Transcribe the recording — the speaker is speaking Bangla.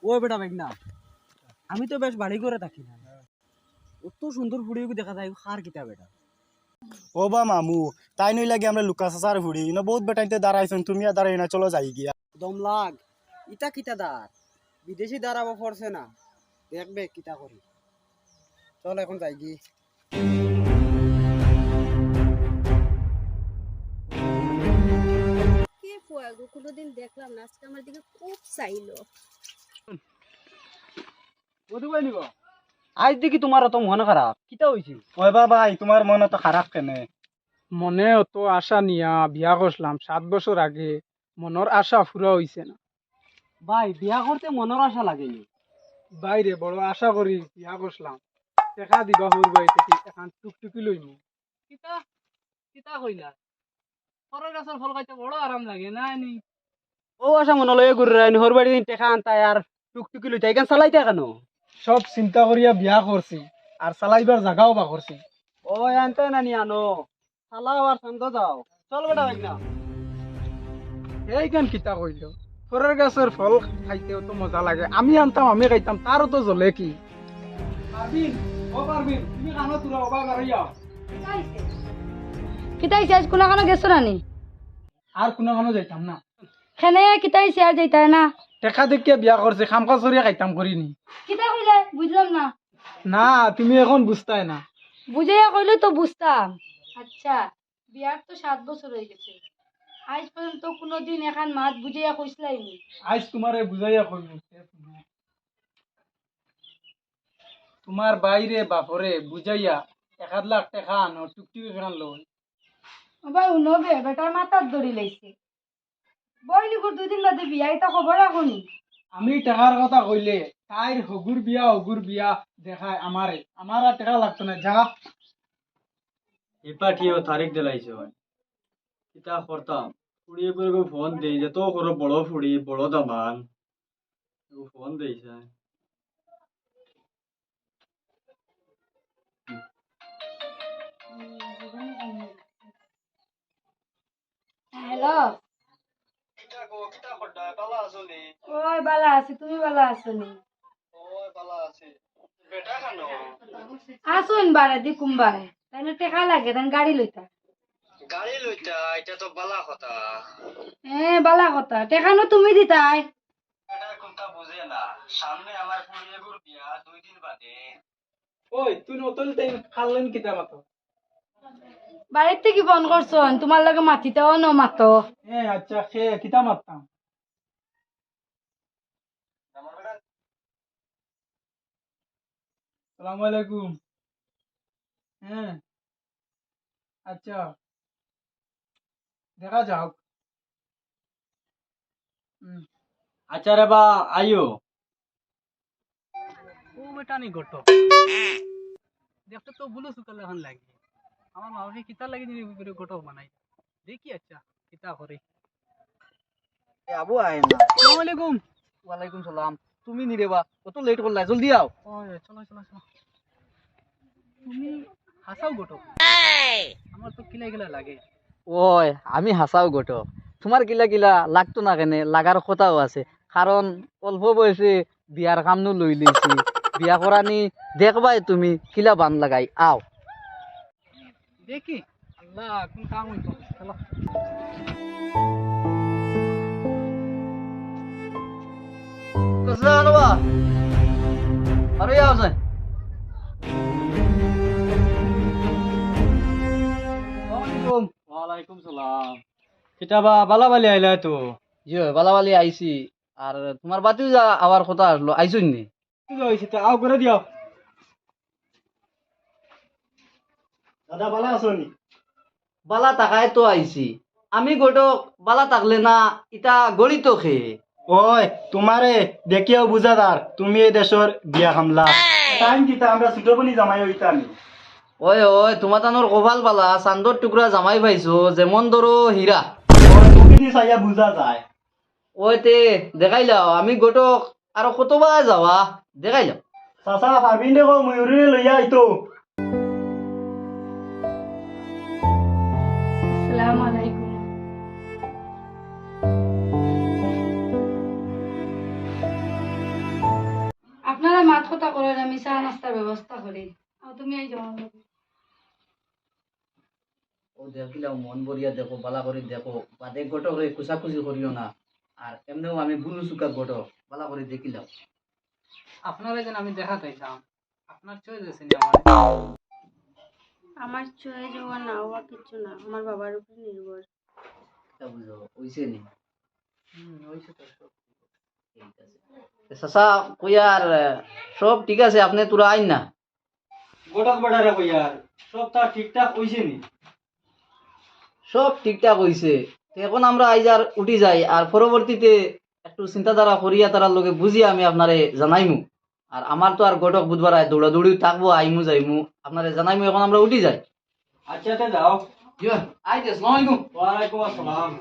ও বেটা ভাই না, আমি তো বেশ বাড়ি করে থাকি না, অত সুন্দর ফুড়িও দেখা যায় খার কিতা বেটা। ও বা মামু তাই নই লাগে আমরা লুকা সাসার ফুড়ি না বহুত বেটাইতে দাঁড়াইছেন তুমি আর দাঁড়াই না চলো যাই গিয়া দম লাগ, ইটা কিতা দাঁড় বিদেশি দাঁড়াবো পড়ছে না, দেখবে কিতা করি। চল এখন যাই গি। কে ফুয়া গো, কোনোদিন দেখলাম না, আজকে আমার দিকে খুব চাইলো। আজ দেখি তোমার অত মন খারাপ, কিতা হয়েছে? ওই বাবাই তোমার মন তো খারাপ কেনে? মনে অত আশা নিয়া বিয়া করলাম 7 বছর আগে, মনের আশা পুরা হইছে না। ভাই বিয়া করতে মনের আশা লাগেনি? বাইরে বড় আশা করি বিয়া করলাম, দেখা দিবা হইব থেকে এখন টুকটুকি লইমু। কিতা কিতা কইলা? ফরের গাছের ফল খাইতে বড় আরাম লাগে না নি? ও আশা মনে লয়ে ঘুরে রাইনি, হর বাড়ি টেকা আনতাই আর টুকটুকি লইতে এখান চালাইতে কেন? সব চিন্তা করিয়া বিয়া করছি আর চালাইবার জাগাও বা করছি। ও আনতে নানি আনো, চালাও আর শান্ত যাও। চল বেটা ভাই না। এইখান কিতা কইল, ফরের গাছের ফল খাইতেও তো মজা লাগে, আমি আনতাম আমি খাইতাম, তারও তো জ্বলে কি। পারবিন, ও পারবিন, তুমি কানো তুলা অবা গাড়িয়া কিতাইছে আজ কোনা কোনা গেছো রানি? আর কোনো কোনো যাইতাম না। খেনে কিতাইছে আর যাইতাই না? টেকা দেখিয়া বিয়া করছে, খাম কাজ করিয়া খাইতাম করিনি। কিতা কইলে বুঝলাম না। না তুমি এখন বুঝতাই না। বুঝাইয়া কইলে তো বুঝতাম। আচ্ছা, বিয়ার তো 7 বছর হয়ে গেছে, আজ পর্যন্ত কোনোদিন এখান মাত বুঝাইয়া কইসলাই নি। আজ তোমারে বুঝাইয়া কইব, তোমার বাইরে বাপরে বুঝাইয়া 1,00,000 টাকা আনো টুকটুকি খান লই। ভাই উনবে বেটার মাথার দড়ি লাইছে, বইনি কর 2 দিন বাদে বিয়া, এটা খবর রাখুনি। আমি টাকার কথা কইলে তাইর হগুর বিয়া দেখায় আমারে, আমার আর টাকা লাগতো না, যা। এপাঠিও তারিখ দিলাইছে কিতা করতাম, ফুড়িয়ে করে ফোন দেই যে তো করো বড় ফুড়ি বড় দামান ফোন দিয়েছে। হ্যালো, ওই বালা আছি, তুমি বালা আছো নি? আসুন বারে দিকুম বারে, তাইলে টেকা লাগে তাই গাড়ি লইতা। গাড়ি লইতা এটা তো বালা কথা, বালা কথা, টেকানো তুমি দিতাই। এটা কোনটা বুঝে না, সামনে আমার ফুড়িয়ে বিয়া 2 দিন বাদে। ওই তুই নতুন টাইম খাললেন কিতা মাতো? বাড়ির থেকে ফোন করছো, তোমার লাগে মাতিতেও ন মাতো। আচ্ছা সে কিতা মারতাম। সালাম আলাইকুম। হ্যাঁ আচ্ছা, দেখা যাক। আচ্ছা রে বা আইও। ও বেটা নি গটো দেখতে তো বুলু সুকাল এখন লাগে, আমার মাকে কিতা লাগি দিনি গটো বানাই দেখি। আচ্ছা কিতা করে। আবু আয় না। আসসালামু আলাইকুম। ওয়ালাইকুম সালাম। তুমি নি রে বা, কত লেট করলা, জলদি আও। ওই চলো চলো চলো, তুমি হাসাও গটো, আমার তো কিলা কিলা লাগে। ওই আমি হাসাও গটো, তোমার কিলা কিলা লাগতো না কেনে, লাগার কথাও আছে, কারণ অল্প বয়সে বিয়ার কামনো লই লইছি, বিয়া করানি দেখবাই তুমি কিলা বান লাগাই আও। দেখি আল্লাহ কোন কাম হইতো, চলো। कसं आणवा अरे याव जाय ওয়ালাইকুম সালাম। কিতা বা বালা বালি আইলা তো? জি বালাবালি আইছি, আর তোমার বাতিও যা আবার কথা আসলো, আইছুন নি? কি হইছে তা আও করে দিও। দাদা বালা আছো নি? বালা তাকায় তো আইছি, আমি গোটক বালা তাকলে না ইটা গড়িত খে। ওই তোমারে দেখিয়াও বুঝাদার তুমি এই দেশের বিয়া খামলা টাইম কিতা আমরা ছোট বনি জামাই হইতা নি। ওই ওই তোমার তানোর কপাল বালা, চান্দর টুকরা জামাই পাইছো, যেমন ধরো হীরা। ওই তুমি দি চাইয়া বুঝা যায়। ওই তে দেখাইলাও, আমি গোটক আরো কতবা যাওয়া দেখাইলাও। চাচা পারবিন দেখো ময়ূরী লইয়া আইতো। আসসালামু আলাইকুম। আমি চা নাস্তার ব্যবস্থা করি আর তুমি এই যাও আমার লগে। ও দেখিলাম মন বরিয়া দেখো বালা করে দেখো বাদে ঘটক রে খুশাখুশি করিও না আর এমনিও আমি বুলু চুকা ঘটক বালা করে দেখিলাম আপনারা যেন আমি দেখা চাইতাম আপনার চয়েস আছে নি আমার আমার চয়েস হওয়া না হওয়া কিছু না, আমার বাবার উপর নির্ভর। তা বুঝো ওইছে নি হইছে তো সব। ঠিক আছে চাচা কইয়ার সব ঠিক আছে আপনি তোরা আইন না গোটাক বেড়ারে কইয়ার সব তার ঠিকঠাক হইছে নি সব ঠিকঠাক হইছে তো এখন আমরা আইজার উঠি যাই আর পরবর্তীতে একটু চিন্তাধারা করিয়া তার লগে বুঝিয়া আমি আপনারে জানাইমু আর আমার তো আর গটক বুধবার দৌড়াদৌড়ি থাকবো আইমু যাইমু আপনারে জানাইমু এখন আমরা উঠি যাই আচ্ছা তে যাও আইতে আসসালামু আলাইকুম ওয়ালাইকুম আসসালাম